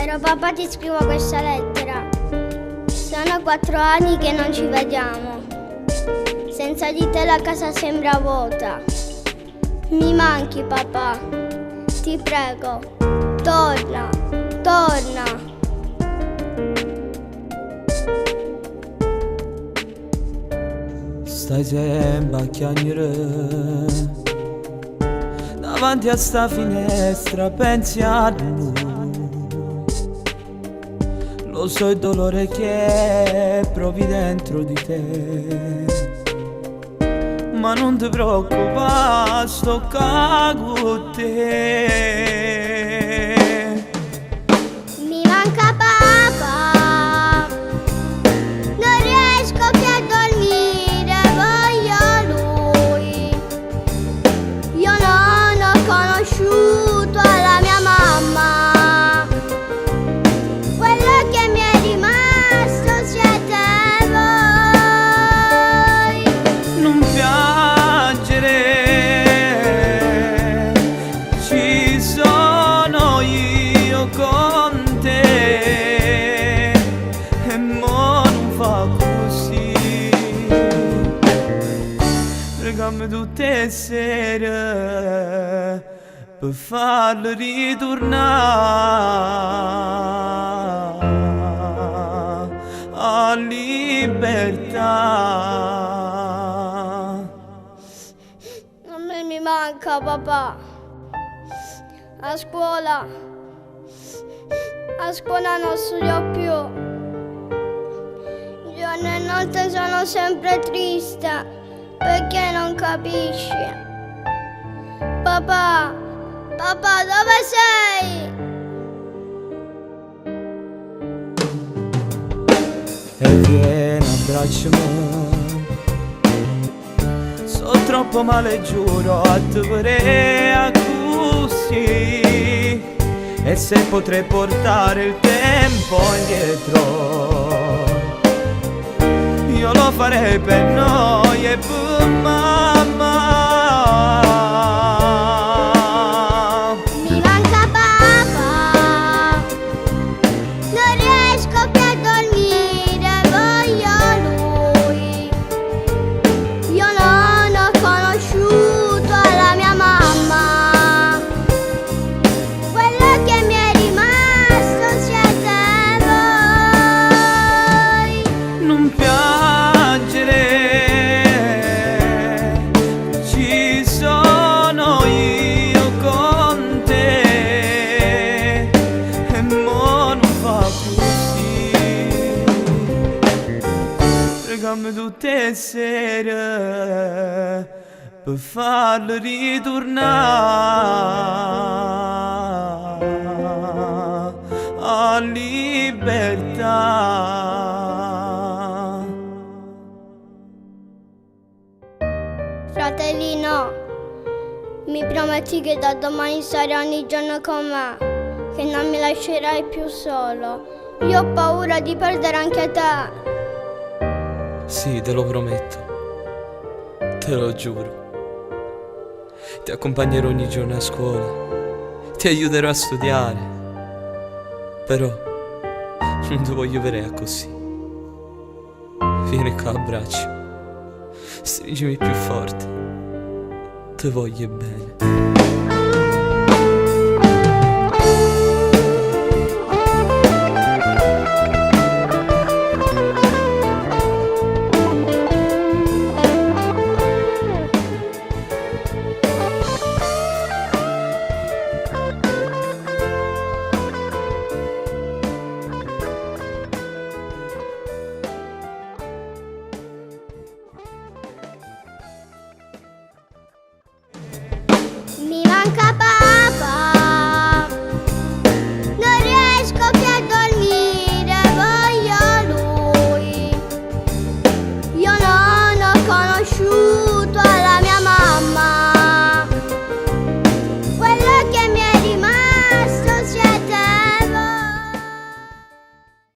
Caro papà, ti scrivo questa lettera. Sono 4 anni che non ci vediamo. Senza di te la casa sembra vuota. Mi manchi, papà. Ti prego, torna, torna. Stai sempre a chiacchierare davanti a sta finestra, pensi a lui. Lo so il dolore che provi dentro di te, ma non ti preoccupare, sto con te. Mi manca papà, non riesco più a dormire, voglio lui. Io non ho conosciuto la mia mamma, quello che mi è rimasto siete voi. Non piangere, ci sono io con te, e mo non fa così. Pregami tutte le sere per farlo ritornare a libertà. A me mi manca papà. A scuola non studio più. Giorno e notte sono sempre triste perché non capisci. Papà, papà, dove sei? E vieni, abbracciami. So troppo male, giuro, a te vorrei così. E se potrei portare il tempo indietro, io lo farei per noi e per mamma. Mi manca papà, non riesco più a dormire, voglio lui. Io non ho conosciuto la mia mamma, quello che mi è rimasto siete voi. Non piangere, ci sono io con te, e mo non fa così. Pregami tutte le sere per farlo ritornare a libertà. Fratellino, mi prometti che da domani sarai ogni giorno con me, che non mi lascerai più solo. Io ho paura di perdere anche te. Sì, te lo prometto, te lo giuro. Ti accompagnerò ogni giorno a scuola, ti aiuterò a studiare, però non ti voglio vedere così. Vieni qua, abbraccio, stringimi più forte, ti voglio bene. Mi manca papà.